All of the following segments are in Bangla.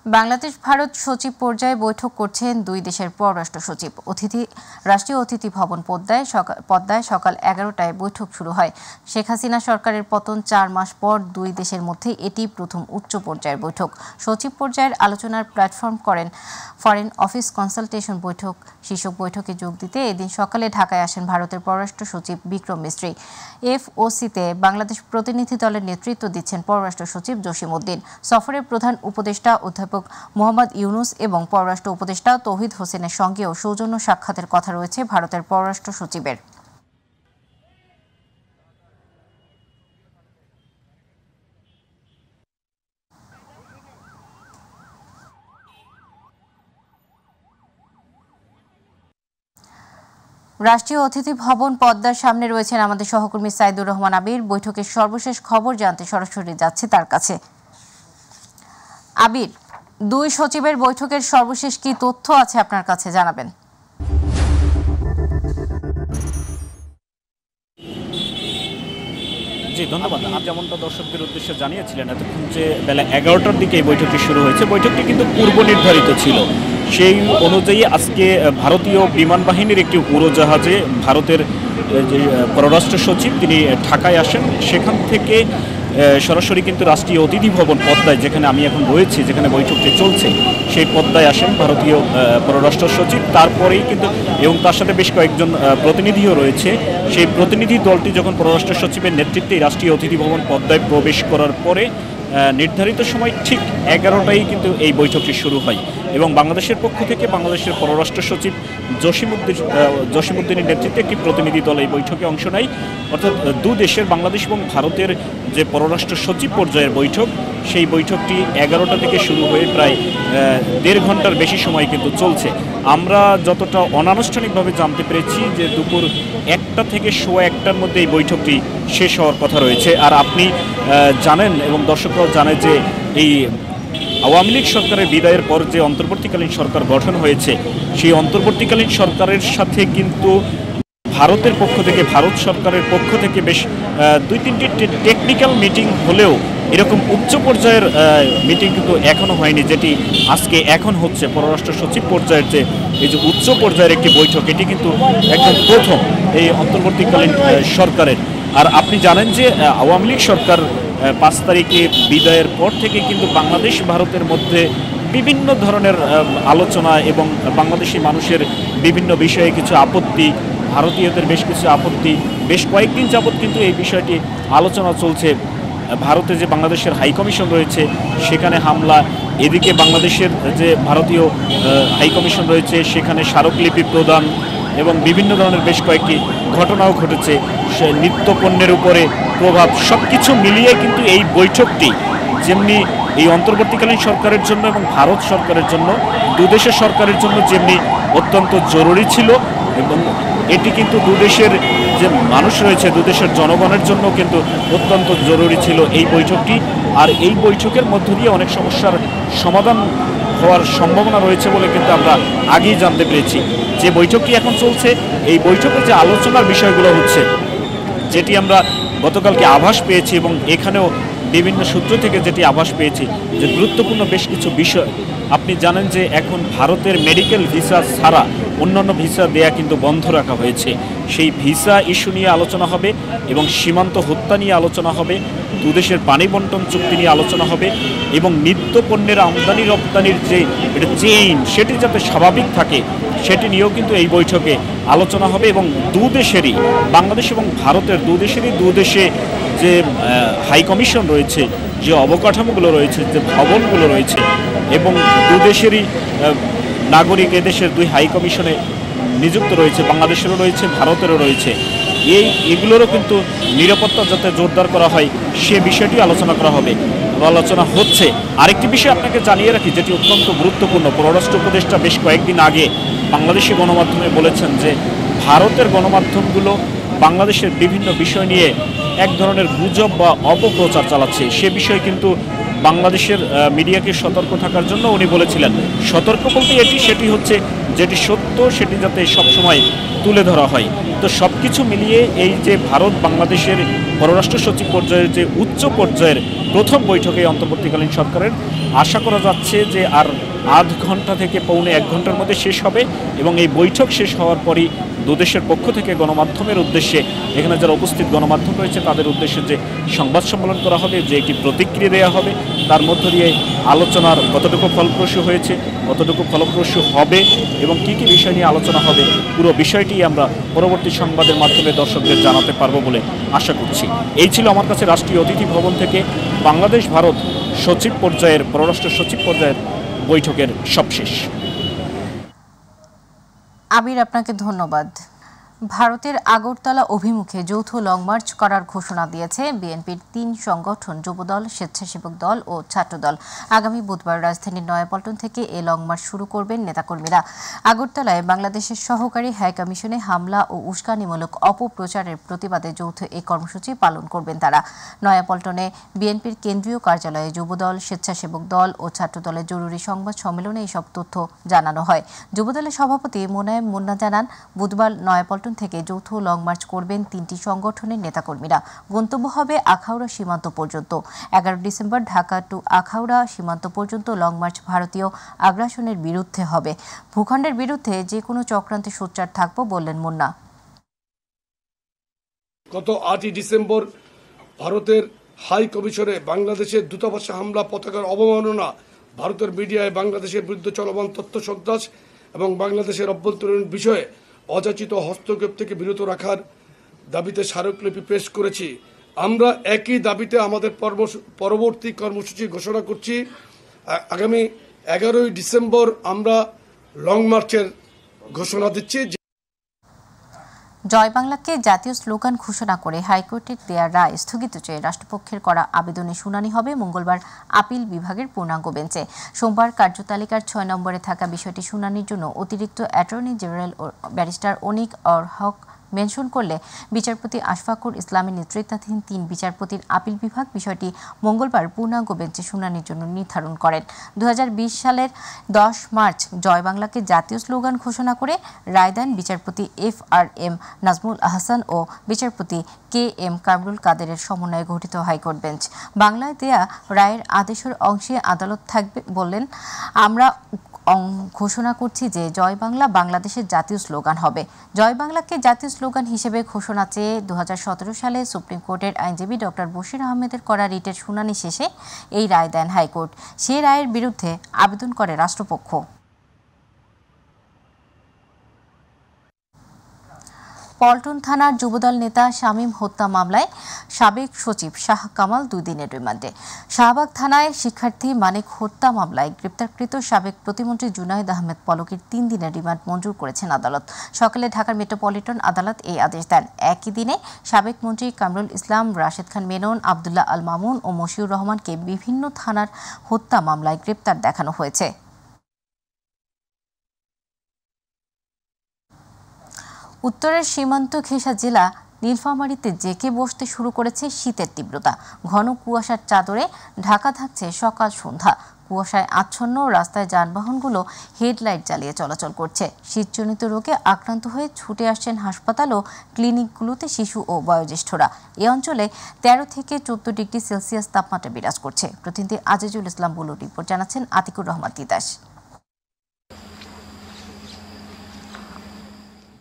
বাংলাদেশ ভারত সচিব পর্যায়ে বৈঠক করছেন দুই দেশের পররাষ্ট্র সচিব। রাষ্ট্রীয় অতিথি ভবন পদ্মায় সকাল 11টায় বৈঠক শুরু হয়। শেখ হাসিনা সরকারের পতন 4 মাস পর দুই দেশের মধ্যে এটি প্রথম উচ্চ পর্যায়ের বৈঠক। সচিব পর্যায়ের আলোচনার প্ল্যাটফর্ম করেন ফরেন অফিস কনসালটেশন বৈঠক। শীর্ষক বৈঠকে যোগ দিতে এদিন সকালে ঢাকায় আসেন ভারতের পররাষ্ট্র সচিব বিক্রম মিস্ত্রি। এফওসিতে বাংলাদেশ প্রতিনিধি দলের নেতৃত্ব দিচ্ছেন পররাষ্ট্র সচিব জসিম-উদ্দিন। সফরের প্রধান উপদেষ্টা অধ্যাপক মোহাম্মদ ইউনুস এবং পররাষ্ট্র উপদেষ্টা তৌহিদ হোসেনের সঙ্গেও সৌজন্য সাক্ষাতের কথা রয়েছে ভারতের পররাষ্ট্র সচিবের। রাষ্ট্রীয় অতিথি ভবন পদ্মার সামনে রয়েছেন আমাদের সহকর্মী সাইদুর রহমান আবির। বৈঠকের সর্বশেষ খবর জানতে সরাসরি যাচ্ছে তার কাছে। আবির, দুই সচিবের বৈঠকের সর্বশেষ কি তথ্য আছে আপনার কাছে জানাবেন? জি ধন্যবাদ। যেমনটা দর্শকদের উদ্দেশ্যে জানিয়েছিলেন এতক্ষণ যে বেলা 11টার দিকে এই বৈঠকটি শুরু হয়েছে, বৈঠকটি কিন্তু পূর্ব নির্ধারিত ছিল। সেই অনুযায়ী আজকে ভারতীয় বিমান বাহিনীর একটি উড়োজাহাজে ভারতের যে পররাষ্ট্র সচিব তিনি ঢাকায় আসেন। সেখান থেকে সরাসরি কিন্তু রাষ্ট্রীয় অতিথি ভবন পদ্মায়, যেখানে আমি এখন রয়েছি, যেখানে বৈঠকটি চলছে, সেই পদ্মায় আসেন ভারতীয় পররাষ্ট্র সচিব। তারপরেই কিন্তু এবং তার সাথে বেশ কয়েকজন প্রতিনিধিও রয়েছে। সেই প্রতিনিধি দলটি যখন পররাষ্ট্র সচিবের নেতৃত্বে রাষ্ট্রীয় অতিথি ভবন পদ্মায় প্রবেশ করার পরে নির্ধারিত সময় ঠিক 11টায় কিন্তু এই বৈঠকটি শুরু হয় এবং বাংলাদেশের পক্ষ থেকে বাংলাদেশের পররাষ্ট্র সচিব জসিম-উদ্দিনের নেতৃত্বে একটি প্রতিনিধি দল এই বৈঠকে অংশ নেয়। অর্থাৎ দু দেশের বাংলাদেশ এবং ভারতের যে পররাষ্ট্র সচিব পর্যায়ের বৈঠক, সেই বৈঠকটি 11টা থেকে শুরু হয়ে প্রায় 1.5 ঘন্টার বেশি সময় কিন্তু চলছে। আমরা যতটা অনানুষ্ঠানিকভাবে জানতে পেরেছি যে দুপুর 1টা থেকে 1:15টার মধ্যে এই বৈঠকটি শেষ হওয়ার কথা রয়েছে। আর আপনি জানেন এবং দর্শকরাও জানে যে এই আওয়ামী লীগ সরকারের বিদায়ের পর যে অন্তর্বর্তীকালীন সরকার গঠন হয়েছে, সেই অন্তর্বর্তীকালীন সরকারের সাথে কিন্তু ভারত সরকারের পক্ষ থেকে বেশ 2-3টি টেকনিক্যাল মিটিং হলেও এরকম উচ্চ পর্যায়ের মিটিং কিন্তু এখনো হয়নি, যেটি আজকে এখন হচ্ছে পররাষ্ট্র সচিব পর্যায়ের যে এই যে উচ্চ পর্যায়ের একটি বৈঠক, এটি কিন্তু একদম প্রথম এই অন্তর্বর্তীকালীন সরকারের। আর আপনি জানেন যে আওয়ামী লীগ সরকার 5 তারিখে বিদায়ের পর থেকে কিন্তু বাংলাদেশ ভারতের মধ্যে বিভিন্ন ধরনের আলোচনা এবং বাংলাদেশি মানুষের বিভিন্ন বিষয়ে কিছু আপত্তি, ভারতীয়দের বেশ কিছু আপত্তি, বেশ কয়েকদিন যাবৎ কিন্তু এই বিষয়টি আলোচনা চলছে। ভারতে যে বাংলাদেশের হাইকমিশন রয়েছে সেখানে হামলা, এদিকে বাংলাদেশের যে ভারতীয় হাইকমিশন রয়েছে সেখানে স্মারকলিপি প্রদান এবং বিভিন্ন ধরনের বেশ কয়েকটি ঘটনাও ঘটেছে। নিত্য পণ্যের উপরে প্রভাব, সব কিছু মিলিয়ে কিন্তু এই বৈঠকটি যেমনি এই অন্তর্বর্তীকালীন সরকারের জন্য এবং ভারত সরকারের জন্য, দুদেশের সরকারের জন্য যেমনি অত্যন্ত জরুরি ছিল, এবং এটি কিন্তু দুদেশের যে মানুষ রয়েছে, দুদেশের জনগণের জন্য কিন্তু অত্যন্ত জরুরি ছিল এই বৈঠকটি। আর এই বৈঠকের মধ্য দিয়ে অনেক সমস্যার সমাধান হওয়ার সম্ভাবনা রয়েছে বলে কিন্তু আমরা আগেই জানতে পেরেছি। যে বৈঠকটি এখন চলছে, এই বৈঠকের যে আলোচনার বিষয়গুলো হচ্ছে, যেটি আমরা গতকালকে আভাস পেয়েছি এবং এখানেও বিভিন্ন সূত্র থেকে যেটি আভাস পেয়েছি, যে গুরুত্বপূর্ণ বেশ কিছু বিষয়। আপনি জানেন যে এখন ভারতের মেডিকেল ভিসা ছাড়া অন্যান্য ভিসা দেয়া কিন্তু বন্ধ রাখা হয়েছে। সেই ভিসা ইস্যু নিয়ে আলোচনা হবে এবং সীমান্ত হত্যা নিয়ে আলোচনা হবে, দুদেশের পানি বন্টন চুক্তি নিয়ে আলোচনা হবে এবং নিত্য পণ্যের আমদানি রপ্তানির যে এটা চেইন, সেটি যাতে স্বাভাবিক থাকে সেটি নিয়েও কিন্তু এই বৈঠকে আলোচনা হবে। এবং দুদেশেরই, বাংলাদেশ এবং ভারতের দুদেশে যে হাইকমিশন রয়েছে, যে অবকাঠামোগুলো রয়েছে, যে ভবনগুলো রয়েছে এবং দুদেশেরই নাগরিক এদেশের 2 হাইকমিশনে নিযুক্ত রয়েছে, বাংলাদেশেরও রয়েছে, ভারতেরও রয়েছে। এগুলোরও কিন্তু নিরাপত্তা যাতে জোরদার করা হয় সে বিষয়টি আলোচনা করা হবে, আলোচনা হচ্ছে। আরেকটি বিষয় আপনাকে জানিয়ে রাখি, যেটি অত্যন্ত গুরুত্বপূর্ণ। পররাষ্ট্র উপদেষ্টা বেশ কয়েকদিন আগে বাংলাদেশি গণমাধ্যমে বলেছেন যে ভারতের গণমাধ্যমগুলো বাংলাদেশের বিভিন্ন বিষয় নিয়ে এক ধরনের গুজব বা অপপ্রচার চালাচ্ছে। সে বিষয়ে কিন্তু বাংলাদেশের মিডিয়াকে সতর্ক থাকার জন্য উনি বলেছিলেন। সতর্ক বলতে সেটি হচ্ছে যেটি সত্য সেটি যাতে সবসময় তুলে ধরা হয়। তো সব কিছু মিলিয়ে এই যে ভারত বাংলাদেশের পররাষ্ট্র সচিব পর্যায়ের যে উচ্চ পর্যায়ের প্রথম বৈঠকে অন্তর্বর্তীকালীন সরকারের আশা করা যাচ্ছে যে আর আধ ঘন্টা থেকে পৌনে 1 ঘন্টার মধ্যে শেষ হবে এবং এই বৈঠক শেষ হওয়ার পরই দুদেশের পক্ষ থেকে গণমাধ্যমের উদ্দেশ্যে, এখানে যারা উপস্থিত গণমাধ্যম রয়েছে তাদের উদ্দেশ্যে যে সংবাদ সম্মেলন করা হবে, যে একটি প্রতিক্রিয়া দেওয়া হবে, তার মধ্য দিয়ে আলোচনার কতটুকু ফলপ্রসূ হয়েছে, কতটুকু ফলপ্রসূ হবে এবং কী কী বিষয় নিয়ে আলোচনা হবে, পুরো বিষয়টি আমরা পরবর্তী সংবাদের মাধ্যমে দর্শকদের জানাতে পারবো বলে আশা করছি। এই ছিল আমার কাছে রাষ্ট্রীয় অতিথি ভবন থেকে বাংলাদেশ ভারত সচিব পর্যায়ের পররাষ্ট্র সচিব পর্যায়ের বৈঠকের সবশেষ। আবির, আপনাকে ধন্যবাদ। ভারতের আগরতলা অভিমুখে যৌথ লং মার্চ করার ঘোষণা দিয়েছে বিএনপির 3 সংগঠন যুবদল, স্বেচ্ছাসেবক দল ও ছাত্রদল। আগামী বুধবার রাজধানীর নয়াপল্টন থেকে এই লং মার্চ শুরু করবেন নেতাকর্মীরা। আগরতলায় বাংলাদেশের সহকারী হাইকমিশনে হামলা ও উস্কানিমূলক অপপ্রচারের প্রতিবাদে যৌথ এই কর্মসূচি পালন করবেন তারা। নয়াপল্টনে বিএনপির কেন্দ্রীয় কার্যালয়ে যুবদল, স্বেচ্ছাসেবক দল ও ছাত্রদলের জরুরি সংবাদ সম্মেলনে এইসব তথ্য জানানো হয়। যুবদলের সভাপতি মোনায়েম মুন্না জানান, বুধবার নয়াপল্টন থেকে যৌথ লং মার্চ করবেন 3টি সংগঠনের নেতাকর্মীরা। গন্তব্য হবে আখাউড়া সীমান্ত পর্যন্ত। 11 ডিসেম্বর ঢাকা টু আখাউড়া সীমান্ত পর্যন্ত লং মার্চ ভারতীয় আগ্রাসনের বিরুদ্ধে হবে। ভূখণ্ডের বিরুদ্ধে যে কোনো চক্রান্তে সোচ্চার থাকবো বললেন মুন্না। গত 8 ডিসেম্বর ভারতের হাই কমিশনে বাংলাদেশের দূতাবাসে হামলা, পতাকার অবমাননা, ভারতের মিডিয়ায় বাংলাদেশের বিরুদ্ধে চলমান তথ্য সন্ত্রাস এবং বাংলাদেশের অভ্যন্তরীণ বিষয়ে অযাচিত হস্তক্ষেপ থেকে বিরত রাখার দাবিতে স্মারকলিপি পেশ করেছি। আমরা একই দাবিতে আমাদের পরবর্তী কর্মসূচি ঘোষণা করছি। আগামী 11 ডিসেম্বর আমরা লং মার্চের ঘোষণা দিচ্ছি। জয় বাংলাকে জাতীয় স্লোগান ঘোষণা করে হাইকোর্টের দেয়া রায় স্থগিত চেয়ে রাষ্ট্রপক্ষের করা আবেদনের শুনানি হবে মঙ্গলবার আপিল বিভাগের পূর্ণাঙ্গ বেঞ্চে। সোমবার কার্যতালিকার 6 নম্বরে থাকা বিষয়টি শুনানির জন্য অতিরিক্ত অ্যাটর্নি জেনারেল ব্যারিস্টার অনিক হক মেনশন করলে বিচারপতি আশফাকুর ইসলামের নেতৃত্বাধীন 3 বিচারপতির আপিল বিভাগ বিষয়টি মঙ্গলবার পূর্ণাঙ্গ বেঞ্চে শুনানির জন্য নির্ধারণ করেন। 2020 সালের 10 মার্চ জয় বাংলাকে জাতীয় স্লোগান ঘোষণা করে রায় দেন বিচারপতি FRM নাজমুল আহসান ও বিচারপতি KM কামরুল কাদেরের সমন্বয়ে গঠিত হাইকোর্ট বেঞ্চ। বাংলায় দেয়া রায়ের আদেশের অংশে আদালত থাকবে বললেন, আমরা ঘোষণা করছি যে জয় বাংলা বাংলাদেশের জাতীয় স্লোগান হবে। জয় বাংলাকে জাতীয় স্লোগান হিসেবে ঘোষণা চেয়ে 2017 সালে সুপ্রিম কোর্টের আইনজীবী ডক্টর বশির আহমেদের করা রিটের শুনানি শেষে এই রায় দেন হাইকোর্ট। সেই রায়ের বিরুদ্ধে আবেদন করে রাষ্ট্রপক্ষ। পল্টন থানার যুবদল নেতা শামীম হত্যা মামলায় সাবেক সচিব শাহ কামাল 2 দিনের রিমান্ডে। শাহবাগ থানায় শিক্ষার্থী মানিক হত্যা মামলায় গ্রেপ্তারকৃত সাবেক প্রতিমন্ত্রী জুনায়েদ আহমেদ পলকের 3 দিনের রিমান্ড মঞ্জুর করেছেন আদালত। সকালে ঢাকার মেট্রোপলিটন আদালত এই আদেশ দেন। একই দিনে সাবেক মন্ত্রী কামরুল ইসলাম, রাশেদ খান মেনন, আবদুল্লাহ আল মামুন ও মশিউর রহমানকে বিভিন্ন থানার হত্যা মামলায় গ্রেপ্তার দেখানো হয়েছে। উত্তরের সীমান্ত ঘেঁষা জেলা নীলফামারীতে জেঁকে বসতে শুরু করেছে শীতের তীব্রতা। ঘন কুয়াশার চাদরে ঢাকা থাকছে সকাল সন্ধ্যা। কুয়াশায় আচ্ছন্ন রাস্তায় যানবাহনগুলো হেডলাইট জ্বালিয়ে চলাচল করছে। শীতজনিত রোগে আক্রান্ত হয়ে ছুটে আসছেন হাসপাতাল ও ক্লিনিকগুলোতে শিশু ও বয়োজ্যেষ্ঠরা। এ অঞ্চলে 13 থেকে 14 ডিগ্রি সেলসিয়াস তাপমাত্রা বিরাজ করছে। প্রতিনিধি আজিজুল ইসলাম বুলুর রিপোর্ট জানাচ্ছেন আতিকুর রহমান তিতাস।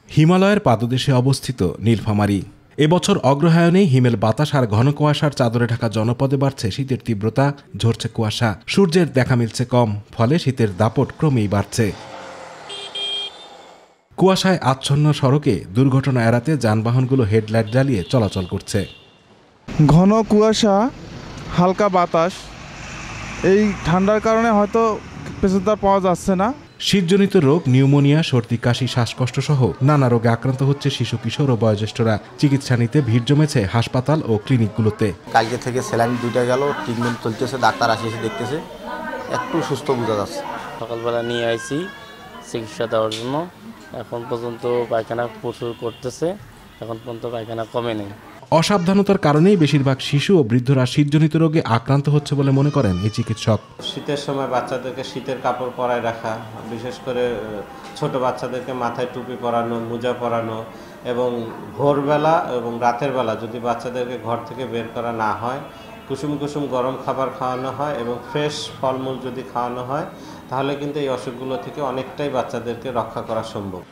হিমালয়ের পাদদেশে অবস্থিত নীলফামারী। এবছর অগ্রহায়ণে হিমেল বাতাস আর ঘন কুয়াশার চাদরে ঢাকা জনপদে বাড়ছে শীতের তীব্রতা, ঝরছে কুয়াশা, সূর্যের দেখা মিলছে কম, ফলে শীতের দাপট ক্রমেই বাড়ছে। কুয়াশায় আচ্ছন্ন সড়কে দুর্ঘটনা এড়াতে যানবাহনগুলো হেডলাইট জ্বালিয়ে চলাচল করছে। ঘন কুয়াশা, হালকা বাতাস, এই ঠান্ডার কারণে হয়তো পেছাদার পাওয়া যাচ্ছে না। শীতজনিত রোগ, নিউমোনিয়া, সর্দি, কাশি, শ্বাসকষ্ট সহ নানা রোগে আক্রান্ত হচ্ছে শিশু, কিশোর ও বয়োজ্যেষ্ঠরা। চিকিৎসা নিতে ভিড় জমেছে হাসপাতাল ও ক্লিনিকগুলোতে। কালকে থেকে স্যালাইন 2টা গেল, ট্রিটমেন্ট চলতেছে, ডাক্তার আসিয়েছে, দেখতেছে, একটু সুস্থ বোঝা যাচ্ছে। সকালবেলা নিয়ে আইছি চিকিৎসা দেওয়ার জন্য। এখন পর্যন্ত পায়খানা প্রচুর করতেছে, এখন পর্যন্ত পায়খানা কমে নেই। অসাবধানতার কারণেই বেশিরভাগ শিশু ও বৃদ্ধরা শীতজনিত রোগে আক্রান্ত হচ্ছে বলে মনে করেন এই চিকিৎসক। শীতের সময় বাচ্চাদেরকে শীতের কাপড় পরায় রাখা, বিশেষ করে ছোট বাচ্চাদেরকে মাথায় টুপি পরানো, মোজা পরানো এবং ভোরবেলা এবং রাতের বেলা যদি বাচ্চাদেরকে ঘর থেকে বের করা না হয়, কুসুম কুসুম গরম খাবার খাওয়ানো হয় এবং ফ্রেশ ফলমূল যদি খাওয়ানো হয়, তাহলে কিন্তু এই অসুখগুলো থেকে অনেকটাই বাচ্চাদেরকে রক্ষা করা সম্ভব।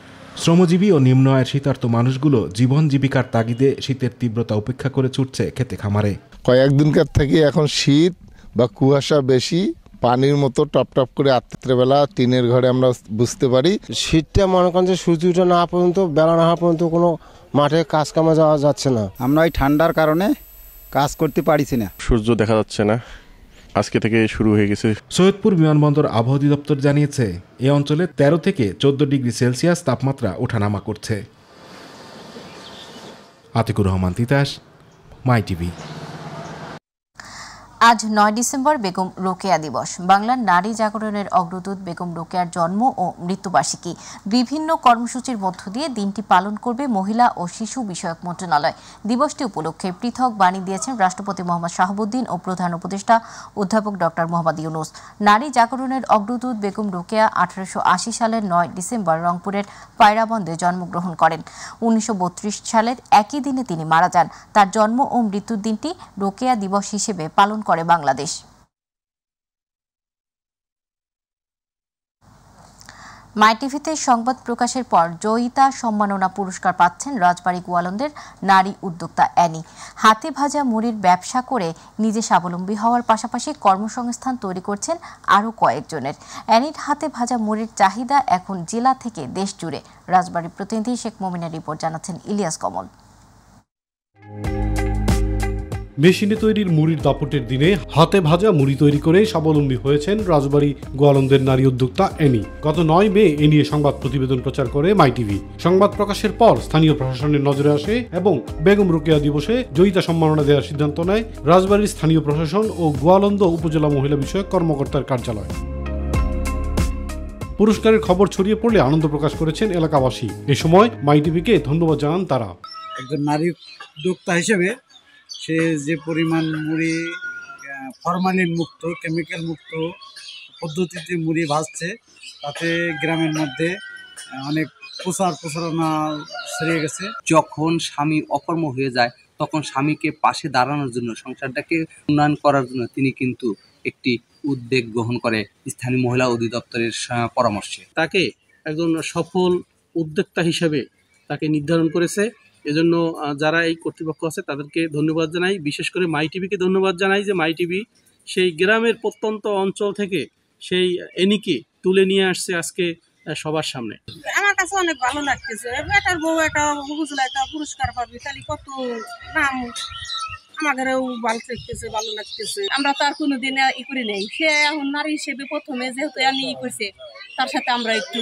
শ্রমজীবী ও নিম্ন আয়ের শীতার্ত মানুষগুলো জীবন জীবিকার তাগিদে শীতের তীব্রতা উপেক্ষা করে ছুটছে খেতে খামারে। কয়েকদিনকার থেকে এখন শীত বা কুয়াশা বেশি, পানির মতো টপ টপ করে রাত্রেবেলা টিনের ঘরে আমরা বুঝতে পারি। শীতটা মনে করেন যে সূর্য ওঠা না পর্যন্ত, বেলা না হওয়া পর্যন্ত কোনো মাঠে কাজ কামে যাওয়া যাচ্ছে না। আমরা এই ঠান্ডার কারণে কাজ করতে পারিছি না, সূর্য দেখা যাচ্ছে না, আজকে থেকে শুরু হয়ে গেছে। সৈয়দপুর বিমানবন্দর আবহাওয়া অধিদপ্তর জানিয়েছে এই অঞ্চলে 13 থেকে 14 ডিগ্রি সেলসিয়াস তাপমাত্রা ওঠানামা করছে। আতিকুর রহমান তিতাস, মাই টিভি। আজ 9 ডিসেম্বর বেগম রোকেয়া দিবস। বাংলার নারী জাগরণের অগ্রদূত বেগম রোকেয়ার জন্ম ও মৃত্যুবার্ষিকী। বিভিন্ন কর্মসূচির মধ্য দিয়ে দিনটি পালন করবে মহিলা ও শিশু বিষয়ক মন্ত্রণালয়। দিবসটি উপলক্ষে পৃথক বাণী দিয়েছেন রাষ্ট্রপতি মোহাম্মদ শাহাবুদ্দিন ও প্রধান উপদেষ্টা অধ্যাপক ডক্টর মোহাম্মদ ইউনুস। নারী জাগরণের অগ্রদূত বেগম রোকেয়া 1880 সালের 9 ডিসেম্বর রংপুরের পায়রাবন্দে জন্মগ্রহণ করেন। 1932 সালের একই দিনে তিনি মারা যান। তার জন্ম ও মৃত্যুর দিনটি রোকেয়া দিবস হিসেবে পালন করে বাংলাদেশ। মাই টিভিতে সংবাদ প্রকাশের পর জয়িতা সম্মাননা পুরস্কার পাচ্ছেন রাজবাড়ী গোয়ালন্দের নারী উদ্যোক্তা অ্যানি। হাতে ভাজা মুড়ির ব্যবসা করে নিজে স্বাবলম্বী হওয়ার পাশাপাশি কর্মসংস্থান তৈরি করছেন আরও কয়েকজনের। অ্যানির হাতে ভাজা মুড়ির চাহিদা এখন জেলা থেকে দেশ জুড়ে। রাজবাড়ীর প্রতিনিধি শেখ মোমিনের রিপোর্ট জানাচ্ছেন ইলিয়াস কমল। মেশিনে তৈরির মুড়ির দাপটের দিনে হাতে ভাজা মুড়ি তৈরি করে স্বাবলম্বী হয়েছেন রাজবাড়ী গোয়ালন্দের নারী উদ্যোক্তা অ্যানি। গত 9 মে এ নিয়ে সংবাদ প্রতিবেদন প্রচার করে মাই টিভি। সংবাদ প্রকাশের পর স্থানীয় প্রশাসনের নজরে আসে এবং বেগম রোকেয়া দিবসে জয়িতা সম্মাননা দেওয়ার সিদ্ধান্ত নেয় রাজবাড়ীর স্থানীয় প্রশাসন ও গোয়ালন্দ উপজেলা মহিলা বিষয়ক কর্মকর্তার কার্যালয়। পুরস্কারের খবর ছড়িয়ে পড়লে আনন্দ প্রকাশ করেছেন এলাকাবাসী। এ সময় মাই টিভিকে ধন্যবাদ জানান তারা। একজন নারী উদ্যোক্তা হিসেবে সে যে পরিমাণ মুড়ি ফরমালিন মুক্ত, কেমিক্যাল মুক্ত পদ্ধতিতে মুড়ি ভাজছে, তাতে গ্রামের মধ্যে অনেক প্রচারণা ছড়িয়ে গেছে। যখন স্বামী অকর্ম হয়ে যায় তখন স্বামীকে পাশে দাঁড়ানোর জন্য, সংসারটাকে উন্নয়ন করার জন্য তিনি কিন্তু একটি উদ্যোগ গ্রহণ করে স্থানীয় মহিলা অধিদপ্তরের পরামর্শে। তাকে একজন সফল উদ্যোক্তা হিসেবে তাকে নির্ধারণ করেছে। এজন্য যারা এই কর্তৃপক্ষ আছে তাদেরকে ধন্যবাদ জানাই, বিশেষ করে মাই টিভিকে ধন্যবাদ জানাই যে মাই টিভি সেই গ্রামের প্রত্যন্ত অঞ্চল থেকে সেই এনিকে তুলে নিয়ে আসছে আজকে সবার সামনে। আমার কাছে অনেক ভালো লাগতেছে। বেটার বউ একটা উপজেলা একটা পুরস্কার পাবে, তাহলে কত নাম আমাদেরও ভালো লাগতেছে, ভালো লাগতেছে। আমরা তো আর কোনোদিন ই করি নেই, সে এখন নারী হিসেবে প্রথমে যেহেতু আমি ই করছে, তার সাথে আমরা একটু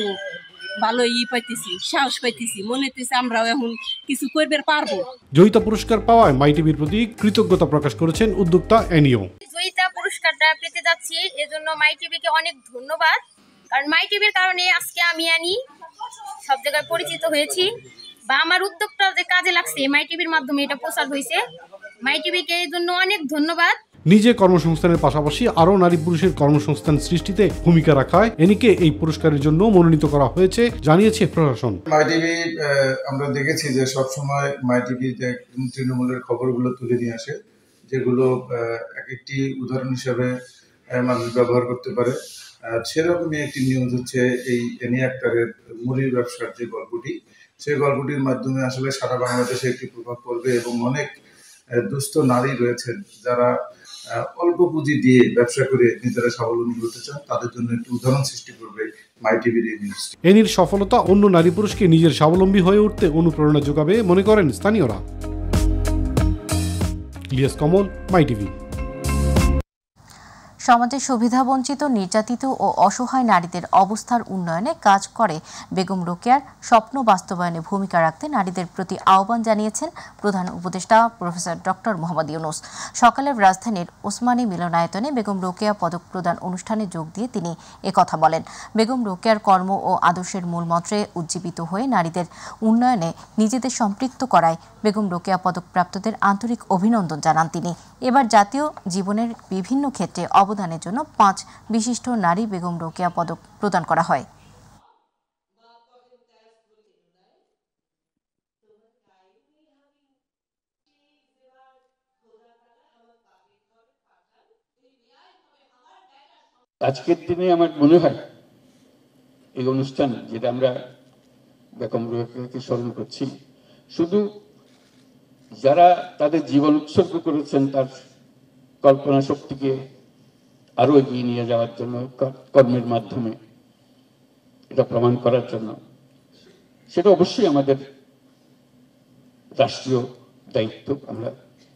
ভালো পাইতেছি, সাহস পাইতেছি, মনে হইতেছে আমরাও এখন কিছু করবে পারবো। জয়িতা পুরস্কার পাওয়ায় মাই টিভির প্রতি কৃতজ্ঞতা প্রকাশ করেছেন উদ্যোক্তা অ্যানিও। জয়িতা পুরস্কারটা পেতে যাচ্ছি, এজন্য মাই টিভিকে অনেক ধন্যবাদ। কারণ মাই টিভির কারণে আজকে আমি অ্যানি সব জায়গায় পরিচিত হয়েছি, বা আমার উদ্যোগটা যে কাজে লাগছে মাই টিভির মাধ্যমে এটা প্রচার হয়েছে। মাই টিভিকে এই জন্য অনেক ধন্যবাদ। নিজে কর্মসংস্থানের পাশাপাশি আরও নারী পুরুষের কর্মসংস্থান সৃষ্টিতে ভূমিকা রাখায় এনিকে এই পুরস্কারের জন্য মনোনীত করা হয়েছে জানিয়েছে প্রশাসন। মাই টিভি আমরা দেখেছি যে সবসময় মাই টিভি যে তৃণমূলের খবরগুলো তুলে নিয়ে আসে, যেগুলো এক একটি উদাহরণ হিসেবে মানুষ ব্যবহার করতে পারে। সেরকমই একটি নিউজ হচ্ছে এই এনি আক্তারের মুড়ির ব্যবসার যে গল্পটি, সেই গল্পটির মাধ্যমে আসলে সারা বাংলাদেশে একটি প্রভাব পড়বে এবং অনেক দুস্থ নারী রয়েছেন যারা অল্প পুঁজি দিয়ে ব্যবসা করে নিজেরা স্বাবলম্বী হতে চান, তাদের জন্য একটি উদাহরণ সৃষ্টি করবে মাই টিভির এই নিউজ। এনির সফলতা অন্য নারী পুরুষকে নিজের স্বাবলম্বী হয়ে উঠতে অনুপ্রেরণা যোগাবে মনে করেন স্থানীয়রা। ইলিয়াস কমল, মাই টিভি। সমাজে সুবিধাবঞ্চিত, নির্যাতিত ও অসহায় নারীদের অবস্থার উন্নয়নে কাজ করে বেগম রোকেয়ার স্বপ্ন বাস্তবায়নে ভূমিকা রাখতে নারীদের প্রতি আহ্বান জানিয়েছেন প্রধান উপদেষ্টা প্রফেসর ডক্টর মোহাম্মদ ইউনূস। সকালে রাজধানীর ওসমানী মিলনায়তনে বেগম রোকেয়া পদক প্রদান অনুষ্ঠানে যোগ দিয়ে তিনি একথা বলেন। বেগম রোকেয়ার কর্ম ও আদর্শের মূলমন্ত্রে উজ্জীবিত হয়ে নারীদের উন্নয়নে নিজেদের সম্পৃক্ত করায় বেগম রোকেয়া পদকপ্রাপ্তদের আন্তরিক অভিনন্দন জানান তিনি। এবার জাতীয় জীবনের বিভিন্ন ক্ষেত্রে অবদানের জন্য 5 বিশিষ্ট নারী বেগম রোকেয়া পদক প্রদান করা হয়। আজকের দিনে আমার মনে হয় এই অনুষ্ঠান যেটা আমরা বেগম রোকেয়াকে স্মরণ করছি, শুধু যারা তাদের জীবন উৎসর্গ করেছেন তার কল্পনা শক্তিকে আরো এগিয়ে নিয়ে যাওয়ার জন্য কর্মের মাধ্যমে এটা প্রমাণ করার জন্য, সেটা অবশ্যই আমাদের রাষ্ট্রীয় দায়িত্ব, আমরা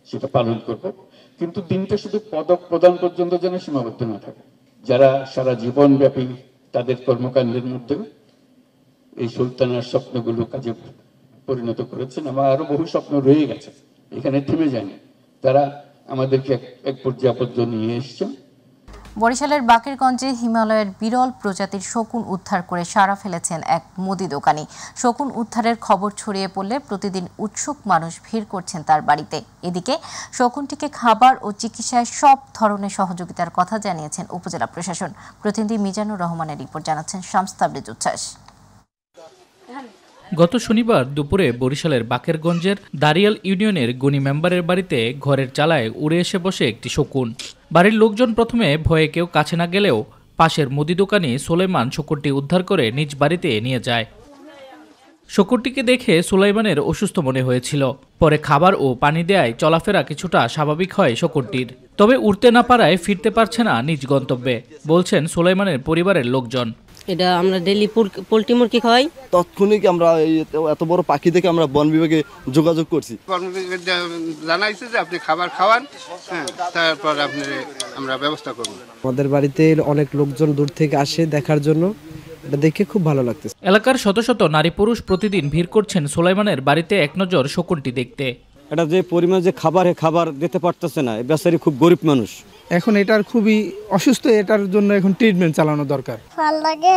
সেটা পালন করব। কিন্তু দিনটা শুধু পদক প্রদান পর্যন্ত যেন সীমাবদ্ধ না থাকে। যারা সারা জীবন ব্যাপী তাদের কর্মকাণ্ডের মধ্যে এই সুলতানার স্বপ্নগুলো কাজে পরিণত করেছেন, আমার আরো বহু স্বপ্ন রয়ে গেছে, এখানে থেমে যায়নি, তারা আমাদেরকে এক পর্যায়ে পর্যন্ত নিয়ে এসছেন। বরিশালের বাকেরগঞ্জে হিমালয়ের বিরল প্রজাতির শকুন উদ্ধার করে সাড়া ফেলেছেন এক মুদি দোকানি। শকুন উদ্ধারের খবর ছড়িয়ে পড়লে প্রতিদিন উৎসুক মানুষ ভিড় করছেন তার বাড়িতে। এদিকে শকুনটিকে খাবার ও চিকিৎসায় সব ধরনের সহযোগিতার কথা জানিয়েছেন উপজেলা প্রশাসন। প্রতিনিধি মিজানুর রহমানের রিপোর্ট জানাচ্ছেন শামস তাবরেজ উচ্ছ্বাস। গত শনিবার দুপুরে বরিশালের বাকেরগঞ্জের দারিয়াল ইউনিয়নের গনি মেম্বারের বাড়িতে ঘরের চালায় উড়ে এসে বসে একটি শকুন। বাড়ির লোকজন প্রথমে ভয়ে কেউ কাছে না গেলেও পাশের মুদি দোকানি সুলাইমান শকুনটি উদ্ধার করে নিজ বাড়িতে নিয়ে যায়। শকুনটিকে দেখে সুলাইমানের অসুস্থ মনে হয়েছিল। পরে খাবার ও পানি দেয়ায় চলাফেরা কিছুটা স্বাভাবিক হয় শকুনটির। তবে উড়তে না পারায় ফিরতে পারছে না নিজ গন্তব্যে, বলছেন সুলাইমানের পরিবারের লোকজন। এটা আমরা ডেইলি পোল্ট্রি মুরগি খাই। তৎক্ষণিক আমরা এত বড় পাখি দেখে আমরা বন বিভাগে যোগাযোগ করছি, জানাইছে যে আপনি খাবার খাওয়ান, তারপর আমরা ব্যবস্থা করব। আমাদের বাড়িতে অনেক লোকজন দূর থেকে আসে দেখার জন্য, এটা দেখে খুব ভালো লাগতেছে। এলাকার শত শত নারী পুরুষ প্রতিদিন ভিড় করছেন সুলাইমানের বাড়িতে এক নজর শকুনটি দেখতে। এটা যে পরিমাণ যে খাবার দিতে পারতেছে না, এই বেচারি খুব গরিব মানুষ। এখন এটার খুবই অসুস্থ, এটার জন্য এখন ট্রিটমেন্ট চালানো দরকার। ভালো লাগে,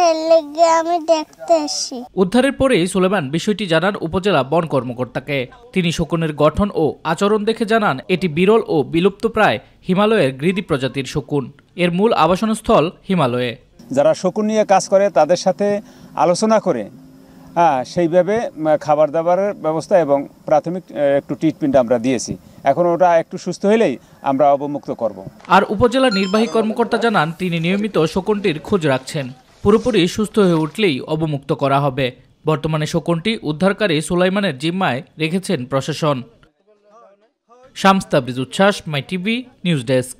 আমি দেখতে এসেছি। উদ্ধারের পরেই সুলাইমান বিষয়টি জানান উপজেলা বন কর্মকর্তাকে। তিনি শকুনের গঠন ও আচরণ দেখে জানান এটি বিরল ও বিলুপ্তপ্রায় হিমালয়ের গ্রিদি প্রজাতির শকুন। এর মূল আবাসনস্থল হিমালয়ে। যারা শকুন নিয়ে কাজ করে তাদের সাথে আলোচনা করে সেইভাবে খাবার দাবারের ব্যবস্থা এবং প্রাথমিক একটু ট্রিটমেন্ট আমরা দিয়েছি। এখন ওটা একটু সুস্থ হলেই আমরা অবমুক্ত করব। আর উপজেলা নির্বাহী কর্মকর্তা জানান তিনি নিয়মিত শকুনটির খোঁজ রাখছেন। পুরোপুরি সুস্থ হয়ে উঠলেই অবমুক্ত করা হবে। বর্তমানে শকুনটি উদ্ধারকারী সুলাইমানের জিম্মায় রেখেছেন প্রশাসন। শামস তাবরেজ উচ্ছ্বাস, মাই টিভি নিউজ ডেস্ক।